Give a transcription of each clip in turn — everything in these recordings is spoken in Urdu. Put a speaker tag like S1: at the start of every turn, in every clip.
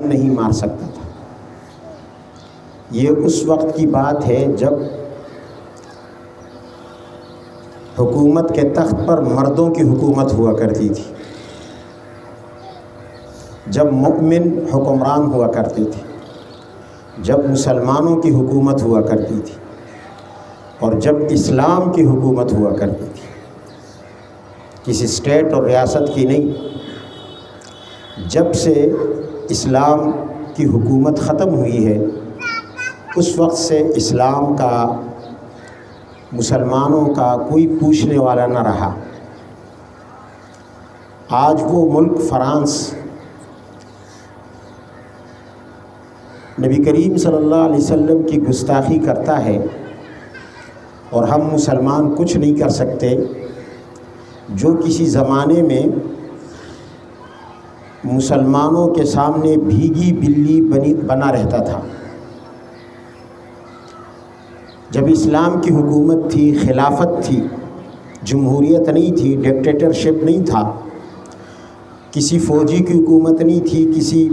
S1: نہیں مار سکتا تھا۔ یہ اس وقت کی بات ہے جب حکومت کے تخت پر مردوں کی حکومت ہوا کرتی تھی، جب مؤمن حکمران ہوا کرتے تھے، جب مسلمانوں کی حکومت ہوا کرتی تھی، اور جب اسلام کی حکومت ہوا کرتی تھی، کسی اسٹیٹ اور ریاست کی نہیں۔ جب سے اسلام کی حکومت ختم ہوئی ہے اس وقت سے اسلام کا، مسلمانوں کا کوئی پوچھنے والا نہ رہا۔ آج وہ ملک فرانس نبی کریم صلی اللہ علیہ وسلم کی گستاخی کرتا ہے اور ہم مسلمان کچھ نہیں کر سکتے، جو کسی زمانے میں مسلمانوں کے سامنے بھیگی بلی بنا رہتا تھا۔ جب اسلام کی حکومت تھی، خلافت تھی، جمہوریت نہیں تھی، ڈکٹیٹرشپ نہیں تھا، کسی فوجی کی حکومت نہیں تھی، کسی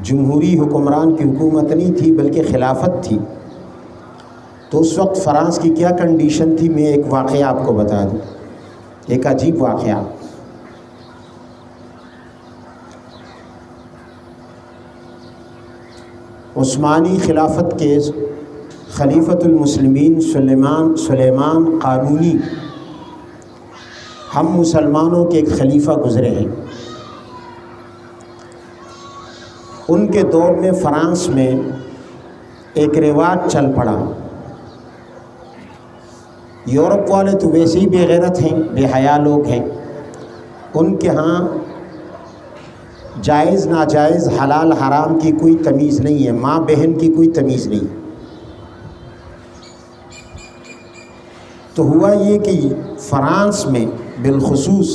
S1: جمہوری حکمران کی حکومت نہیں تھی، بلکہ خلافت تھی، تو اس وقت فرانس کی کیا کنڈیشن تھی؟ میں ایک واقعہ آپ کو بتا دوں، ایک عجیب واقعہ۔ عثمانی خلافت کے خلیفۃ المسلمین سلیمان قانونی، ہم مسلمانوں کے ایک خلیفہ گزرے ہیں۔ ان کے دور میں فرانس میں ایک رواج چل پڑا، یورپ والے تو ویسے ہی بے غیرت ہیں، بے حیا لوگ ہیں، ان کے ہاں جائز ناجائز، حلال حرام کی کوئی تمیز نہیں ہے، ماں بہن کی کوئی تمیز نہیں۔ تو ہوا یہ کہ فرانس میں بالخصوص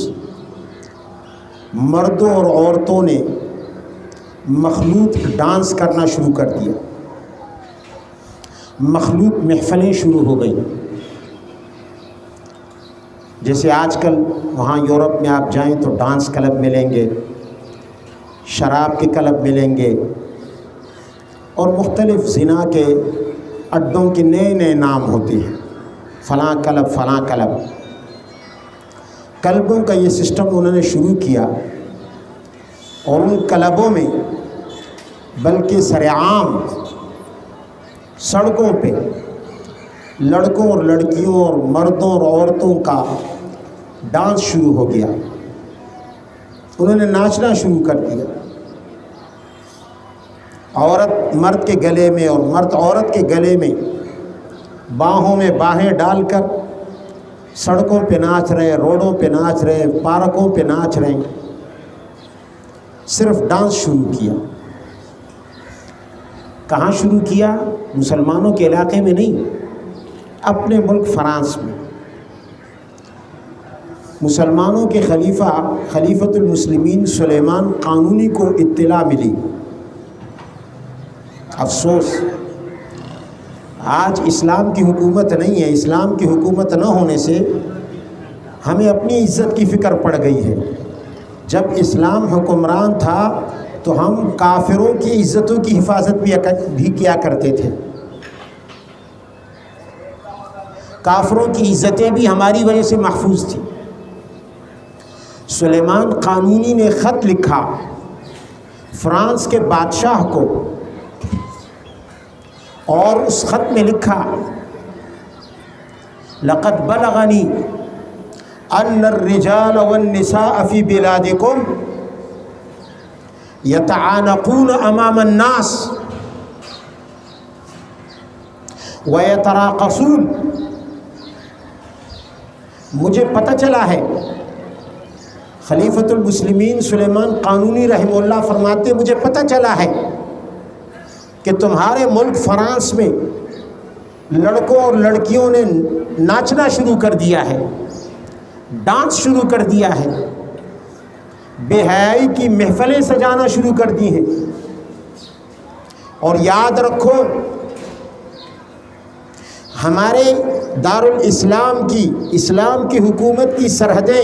S1: مردوں اور عورتوں نے مخلوط ڈانس کرنا شروع کر دیا، مخلوط محفلیں شروع ہو گئیں۔ جیسے آج کل وہاں یورپ میں آپ جائیں تو ڈانس کلب ملیں گے، شراب کے کلب ملیں گے، اور مختلف زنا کے اڈوں کے نئے نئے نام ہوتے ہیں، فلاں کلب فلاں کلب۔ کلبوں کا یہ سسٹم انہوں نے شروع کیا، اور ان کلبوں میں بلکہ سرعام سڑکوں پہ لڑکوں اور لڑکیوں اور مردوں اور عورتوں کا ڈانس شروع ہو گیا۔ انہوں نے ناچنا شروع کر دیا، عورت مرد کے گلے میں اور مرد عورت کے گلے میں باہوں میں باہیں ڈال کر سڑکوں پہ ناچ رہے، روڈوں پہ ناچ رہے، پارکوں پہ ناچ رہے، صرف ڈانس شروع کیا۔ کہاں شروع کیا؟ مسلمانوں کے علاقے میں نہیں، اپنے ملک فرانس میں۔ مسلمانوں کے خلیفہ خلیفۃ المسلمین سلیمان قانونی کو اطلاع ملی۔ افسوس، آج اسلام کی حکومت نہیں ہے، اسلام کی حکومت نہ ہونے سے ہمیں اپنی عزت کی فکر پڑ گئی ہے۔ جب اسلام حکمران تھا تو ہم کافروں کی عزتوں کی حفاظت بھی کیا کرتے تھے، کافروں کی عزتیں بھی ہماری وجہ سے محفوظ تھیں۔ سلیمان قانونی نے خط لکھا فرانس کے بادشاہ کو، اور اس خط میں لکھا لقد بلغنی ان الرجال والنساء فی بلادکم یتعانقون امام الناس ویتراقصون۔ مجھے پتہ چلا ہے، خلیفۃ المسلمین سلیمان قانونی رحمہ اللہ فرماتے، مجھے پتہ چلا ہے کہ تمہارے ملک فرانس میں لڑکوں اور لڑکیوں نے ناچنا شروع کر دیا ہے، ڈانس شروع کر دیا ہے، بے حیائی کی محفلیں سجانا شروع کر دی ہیں۔ اور یاد رکھو، ہمارے دارالاسلام کی، اسلام کی حکومت کی سرحدیں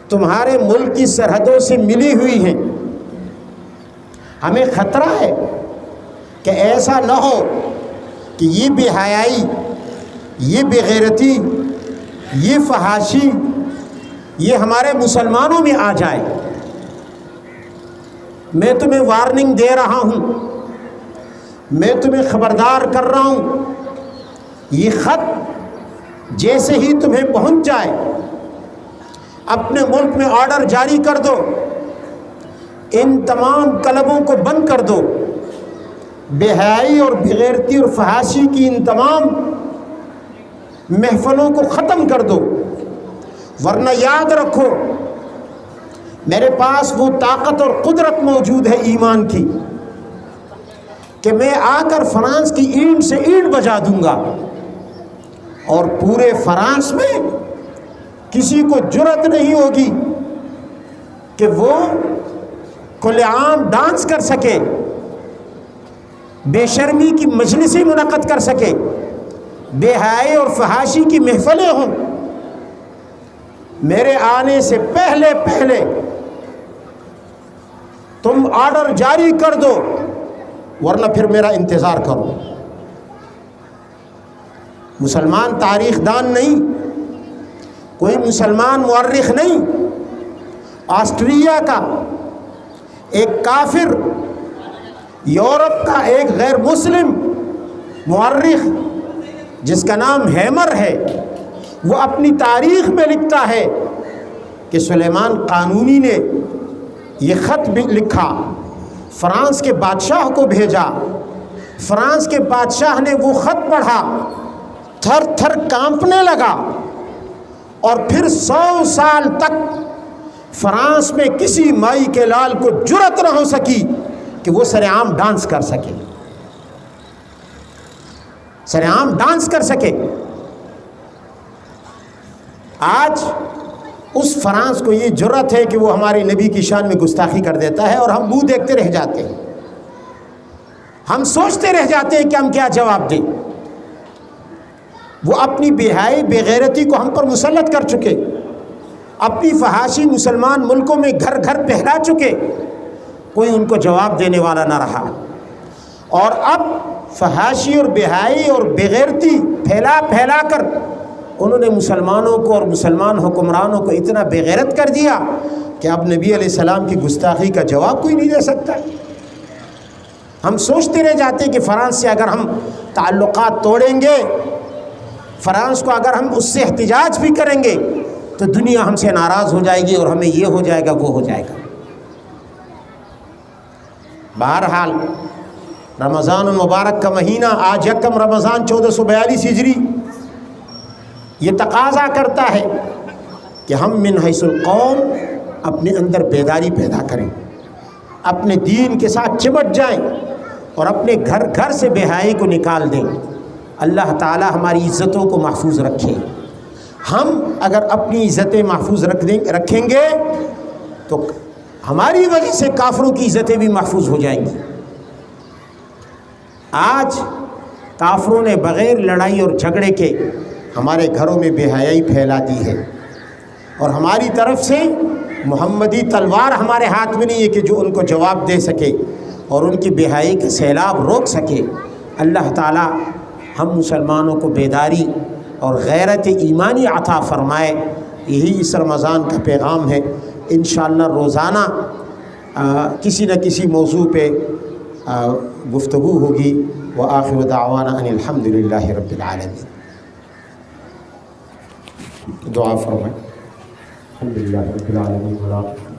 S1: تمہارے ملک کی سرحدوں سے ملی ہوئی ہیں۔ ہمیں خطرہ ہے کہ ایسا نہ ہو کہ یہ بے حیائی، یہ بے غیرتی، یہ فحاشی یہ ہمارے مسلمانوں میں آ جائے۔ میں تمہیں وارننگ دے رہا ہوں، میں تمہیں خبردار کر رہا ہوں، یہ خط جیسے ہی تمہیں پہنچ جائے اپنے ملک میں آرڈر جاری کر دو، ان تمام کلبوں کو بند کر دو، بے حیائی اور بے غیرتی اور فحاشی کی ان تمام محفلوں کو ختم کر دو، ورنہ یاد رکھو میرے پاس وہ طاقت اور قدرت موجود ہے ایمان کی کہ میں آ کر فرانس کی اینٹ سے اینٹ بجا دوں گا، اور پورے فرانس میں کسی کو جرأت نہیں ہوگی کہ وہ کھلے عام ڈانس کر سکے، بے شرمی کی مجلسیں منعقد کر سکے، بے حیائی اور فحاشی کی محفلیں ہوں۔ میرے آنے سے پہلے پہلے تم آرڈر جاری کر دو، ورنہ پھر میرا انتظار کرو۔ مسلمان تاریخ دان نہیں، کوئی مسلمان مورخ نہیں، آسٹریا کا ایک کافر، یورپ کا ایک غیر مسلم مورخ جس کا نام ہیمر ہے، وہ اپنی تاریخ میں لکھتا ہے کہ سلیمان قانونی نے یہ خط بھی لکھا، فرانس کے بادشاہ کو بھیجا، فرانس کے بادشاہ نے وہ خط پڑھا، تھر تھر کانپنے لگا، اور پھر 100 سال تک فرانس میں کسی مائی کے لال کو جرأت نہ ہو سکی کہ وہ سرعام ڈانس کر سکے، سرعام ڈانس کر سکے۔ آج اس فرانس کو یہ جرأت ہے کہ وہ ہمارے نبی کی شان میں گستاخی کر دیتا ہے، اور ہم منہ دیکھتے رہ جاتے ہیں، ہم سوچتے رہ جاتے ہیں کہ ہم کیا جواب دیں۔ وہ اپنی بے حیائی بے غیرتی کو ہم پر مسلط کر چکے، اپنی فحاشی مسلمان ملکوں میں گھر گھر پھیلا چکے، کوئی ان کو جواب دینے والا نہ رہا، اور اب فحاشی اور بے حیائی اور بے غیرتی پھیلا پھیلا کر انہوں نے مسلمانوں کو اور مسلمان حکمرانوں کو اتنا بے غیرت کر دیا کہ اب نبی علیہ السلام کی گستاخی کا جواب کوئی نہیں دے سکتا۔ ہم سوچتے رہ جاتے ہیں کہ فرانس سے اگر ہم تعلقات توڑیں گے، فرانس کو اگر ہم اس سے احتجاج بھی کریں گے تو دنیا ہم سے ناراض ہو جائے گی اور ہمیں یہ ہو جائے گا وہ ہو جائے گا۔ بہرحال رمضان المبارک کا مہینہ آج یکم رمضان 1442 ہجری یہ تقاضا کرتا ہے کہ ہم من حیث القوم اپنے اندر بیداری پیدا کریں، اپنے دین کے ساتھ چمٹ جائیں اور اپنے گھر گھر سے بے حیائی کو نکال دیں۔ اللہ تعالی ہماری عزتوں کو محفوظ رکھے۔ ہم اگر اپنی عزتیں محفوظ رکھیں گے تو ہماری وجہ سے کافروں کی عزتیں بھی محفوظ ہو جائیں گی۔ آج کافروں نے بغیر لڑائی اور جھگڑے کے ہمارے گھروں میں بے حیائی پھیلا دی ہے، اور ہماری طرف سے محمدی تلوار ہمارے ہاتھ میں نہیں ہے کہ جو ان کو جواب دے سکے اور ان کی بے حیائی کا سیلاب روک سکے۔ اللہ تعالی ہم مسلمانوں کو بیداری اور غیرت ایمانی عطا فرمائے۔ یہی اس رمضان کا پیغام ہے۔ انشاءاللہ روزانہ کسی نہ کسی موضوع پہ گفتگو ہوگی۔ وآخر دعوانا ان الحمدللہ رب العالمین۔ دعا فرمائیں۔ الحمدللہ رب العالمین۔